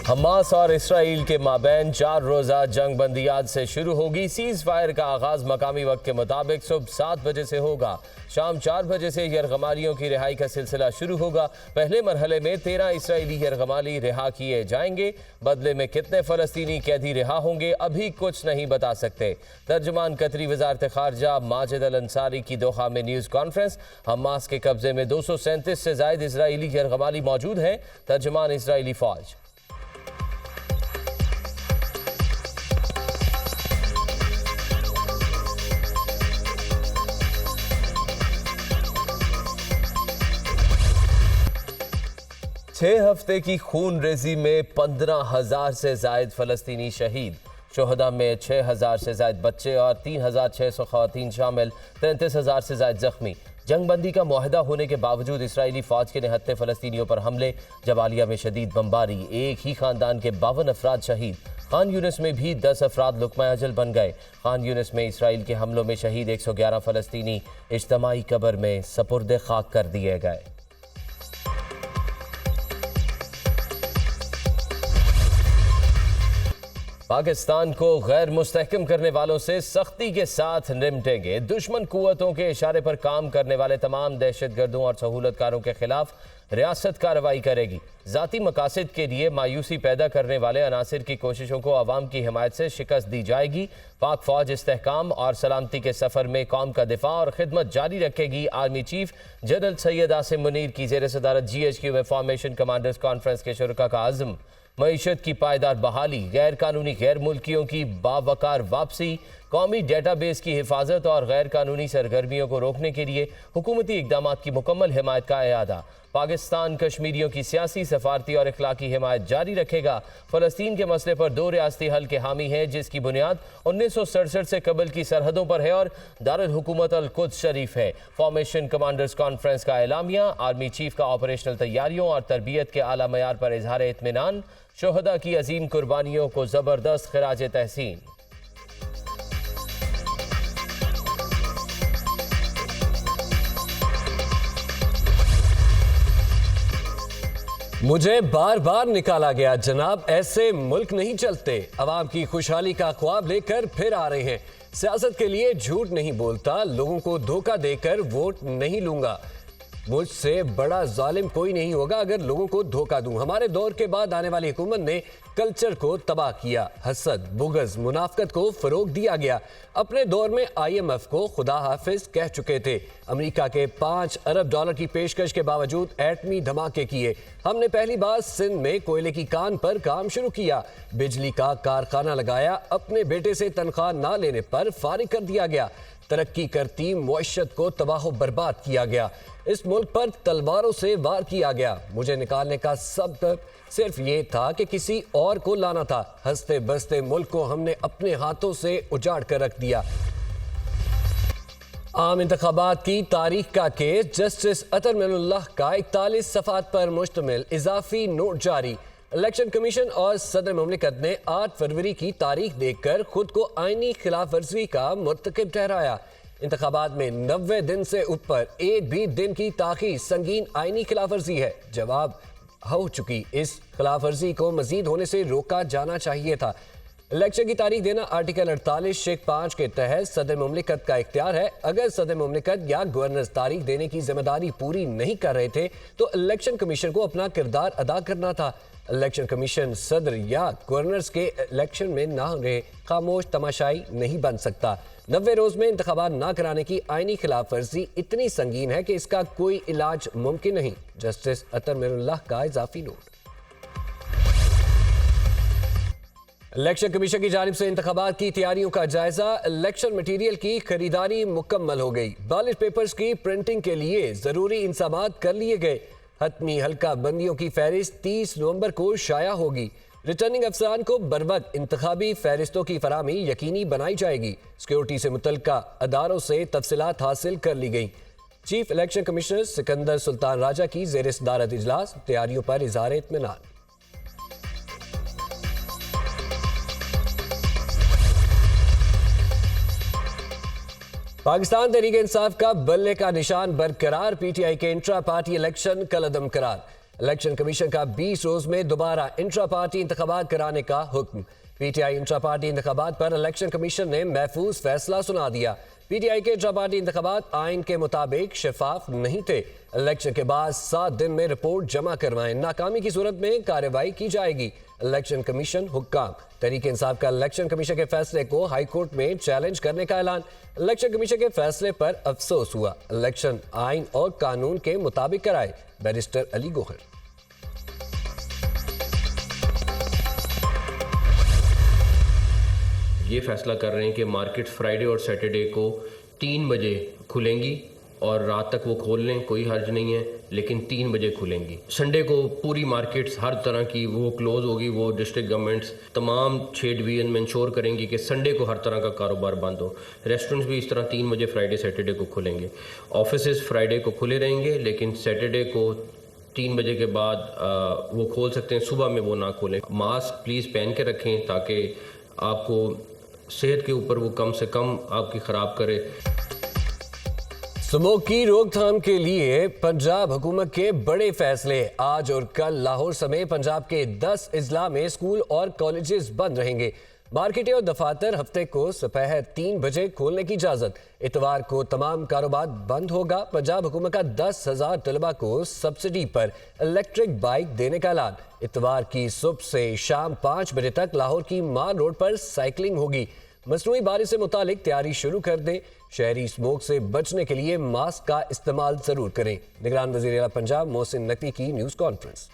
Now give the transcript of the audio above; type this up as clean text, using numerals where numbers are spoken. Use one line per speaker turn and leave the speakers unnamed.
Hamas और Israel के माबैन 4 रोज़ा जंग बंदी आज से शुरू होगी। सीज फायर का आगाज मकामी वक्त के मुताबिक सुबह 7 बजे से होगा। शाम 4 बजे से यरगमालियों की रिहाई का सिलसिला शुरू होगा। पहले मरहले में 13 इसराइली यरगमाली रिहा किए जाएंगे। बदले में कितने फ़लस्तीनी कैदी रिहा होंगे अभी कुछ नहीं बता सकते। तर्जुमान कतरी वजारत खारजा माजिद अल अंसारी की दोहा में न्यूज़ कॉन्फ्रेंस। हमास के कब्जे में 237 से ज़ायद इसराइली यरगमाली मौजूद हैं। तर्जुमान इसराइली फ़ौज। 6 हफ्ते की खून रेजी में 15,000 से जायद फ़लस्तीनी शहीद। शोहदा में 6,000 से जायद बच्चे और 3,600 ख़वातीन शामिल, 33,000 से जायद जख्मी। जंगबंदी का मुआहदा होने के बावजूद इसराइली फ़ौज के निहत्थे फ़लस्तीनियों पर हमले। जबालिया में शदीद बमबारी, एक ही ख़ानदान के 52 अफराद शहीद। खान यूनिस में भी 10 अफराद लुक़मा अजल बन गए। खान यूनिस में इसराइल के हमलों में शहीद 111 फ़लस्तीनी इज्तमाई कब्र में सपुर्द खाक कर दिए गए। पाकिस्तान को गैर मुस्तहकम करने वालों से सख्ती के साथ निपटेंगे। दुश्मन कुव्वतों के इशारे पर काम करने वाले तमाम दहशतगर्दों और सहूलतकारों के खिलाफ रियासत कार्रवाई करेगी। ज़ाती मकासद के लिए मायूसी पैदा करने वाले अनासिर की कोशिशों को अवाम की हिमायत से शिकस्त दी जाएगी। पाक फौज इस्तेहकाम और सलामती के सफ़र में कौम का दिफा और खिदमत जारी रखेगी। Army chief general Syed Asim Munir की ज़ेर सदारत GHQ में फॉर्मेशन कमांडर्स कॉन्फ्रेंस के शुरका का आज़म। मईशत की पायदार बहाली, गैर कानूनी गैर मुल्कियों की बावकार वापसी, कौमी डेटाबेस की हिफाजत और गैर कानूनी सरगर्मियों को रोकने के लिए हुकूमती इकदाम की मुकम्मल हिमायत का इरादा। पाकिस्तान कश्मीरियों की सियासी, सफारती और इखलाकी हिमायत जारी रखेगा। फ़लस्तीन के मसले पर 2 रियासती हल के हामी है, जिसकी बुनियाद 1967 से कबल की सरहदों पर है और दारुल हुकूमत अल कुद्स शरीफ है। फॉर्मेशन कमांडर्स कॉन्फ्रेंस का एलामिया। आर्मी चीफ का ऑपरेशनल तैयारियों और तरबियत के आला मयार पर इजहार इत्मीनान। शोहदा की अजीम कुर्बानियों को ज़बरदस्त खिराज तहसीन। मुझे बार बार निकाला गया जनाब, ऐसे मुल्क नहीं चलते। अवाम की खुशहाली का ख्वाब लेकर फिर आ रहे हैं। सियासत के लिए झूठ नहीं बोलता, लोगों को धोखा देकर वोट नहीं लूंगा। मुझसे बड़ा जालिम कोई नहीं होगा अगर लोगों को धोखा दूं। हमारे दौर के बाद आने वाली हुकूमत ने कल्चर को तबाह किया। हसद, बुग़्ज़, मुनाफ़क़त को फ़रोग़ दिया गया। अपने दौर में IMF को खुदा हाफिज कह चुके थे। अमेरिका के $5 अरब की पेशकश के बावजूद एटमी धमाके किए। हमने पहली बार सिंध में कोयले की कान पर काम शुरू किया। बिजली का कारखाना लगाया। अपने बेटे से तनख्वाह ना लेने पर फारिग कर दिया गया। तरक्की करती मुआशरत को तबाह बर्बाद किया गया। इस मुल्क पर तलवारों से वार किया गया। मुझे निकालने का सबब सिर्फ ये था कि किसी और को लाना था। हंसते बसते मुल्क को हमने अपने हाथों से उजाड़ कर रख दिया। आम इंतखाबात की तारीख का केस। जस्टिस अतर मिनुल्लाह का 41 सफ़ात पर मुश्तमिल इजाफी नोट जारी। इलेक्शन कमीशन और सदर मुमलिकत ने 8 फरवरी की तारीख देखकर खुद को आईनी खिलाफ वर्जी का मुर्तकिब ठहराया। इंतखाबात में 90 दिन से ऊपर एक भी दिन की ताख़ीर संगीन आईनी खिलाफ वर्जी है। जवाब हो चुकी इस खिलाफ वर्जी को मजीद होने से रोका जाना चाहिए था। इलेक्शन की तारीख देना आर्टिकल 48 शेख 5 के तहत सदर मुमलिकत का इख्तियार है। अगर सदर मुमलिकत या गवर्नर तारीख देने की जिम्मेदारी पूरी नहीं कर रहे थे तो इलेक्शन कमीशन को अपना किरदार अदा करना था। इलेक्शन कमीशन सदर या गवर्नर्स के इलेक्शन में ना रहे खामोश तमाशाई नहीं बन सकता। 90 रोज में इंतखाबात ना कराने की आईनी खिलाफ वर्जी इतनी संगीन है कि इसका कोई इलाज मुमकिन नहीं। जस्टिस अतर मिनुल्लाह का इजाफी नोट। इलेक्शन कमीशन की जानिब से इंतखाबात की तैयारियों का जायजा। इलेक्शन मटीरियल की खरीदारी मुकम्मल हो गई। बैलेट पेपर्स की प्रिंटिंग के लिए जरूरी इंतजामात कर लिए गए। हतमी हल्का बंदियों की फहरिस्त 30 नवंबर को शाया होगी। रिटर्निंग अफसरान को बरवक्त इंतखाबी फहरिस्तों की फराहमी यकीनी बनाई जाएगी। सिक्योरिटी से मुतल्लिका अदारों से तफसीलात हासिल कर ली गई। Chief election commissioner Sikandar Sultan Raja की ज़ेर सदारत इजलास। तैयारियों पर इज़हार इत्मीनान। पाकिस्तान तहरीक इंसाफ का बल्ले का निशान बरकरार। PTI के इंट्रा पार्टी इलेक्शन कलअदम करार।
इलेक्शन कमीशन का 20 रोज में दोबारा इंट्रा पार्टी इंतखाबात कराने का हुक्म। पीटीआई इंट्रा पार्टी इंतखाबात पर इलेक्शन कमीशन ने महफूज फैसला सुना दिया। पीटीआई के इंट्रा पार्टी इंतखाबात आइन के मुताबिक शफाफ नहीं थे। इलेक्शन के बाद 7 दिन में रिपोर्ट जमा करवाएं, नाकामी की सूरत में कार्रवाई की जाएगी। Election commission हुक्काम। तहरीक इंसाफ का इलेक्शन कमीशन के फैसले को हाई कोर्ट में चैलेंज करने का ऐलान। इलेक्शन कमीशन के फैसले पर अफसोस हुआ। इलेक्शन आइन और कानून के मुताबिक कराए। बैरिस्टर अली गोहर।
ये फैसला कर रहे हैं कि मार्केट फ्राइडे और सैटरडे को 3 बजे खुलेंगी और रात तक वो खोल लें, कोई हर्ज नहीं है, लेकिन 3 बजे खुलेंगी। संडे को पूरी मार्केट्स हर तरह की वो क्लोज होगी। वो डिस्ट्रिक्ट गवर्नमेंट्स तमाम 6 डिवीजन में इंश्योर करेंगी कि संडे को हर तरह का कारोबार बंद हो। रेस्टोरेंट्स भी इस तरह 3 बजे फ्राइडे सैटरडे को खुलेंगे। ऑफिसेज फ्राइडे को खुले रहेंगे, लेकिन सैटरडे को 3 बजे के बाद वो खोल सकते हैं, सुबह में वो ना खोलें। मास्क प्लीज़ पहन के रखें ताकि आपको सेहत के ऊपर वो कम से कम आपकी ख़राब करे।
स्मोक की रोकथाम के लिए पंजाब हुकूमत के बड़े फैसले। आज और कल लाहौर समेत पंजाब के 10 अजला में स्कूल और कॉलेजेस बंद रहेंगे। मार्केटें और दफातर हफ्ते को दोपहर 3 बजे खोलने की इजाजत। इतवार को तमाम कारोबार बंद होगा। पंजाब हुकूमत का 10,000 तलबा को सब्सिडी पर इलेक्ट्रिक बाइक देने का ऐलान। इतवार की सुबह से शाम 5 बजे तक लाहौर की मार रोड पर साइकिलिंग होगी। मसनूई बारिश से मुतालिक तैयारी शुरू कर दें। शहरी स्मोक से बचने के लिए मास्क का इस्तेमाल जरूर करें। निगरान वज़ीर आला पंजाब मोहसिन नकवी की न्यूज़ कॉन्फ्रेंस।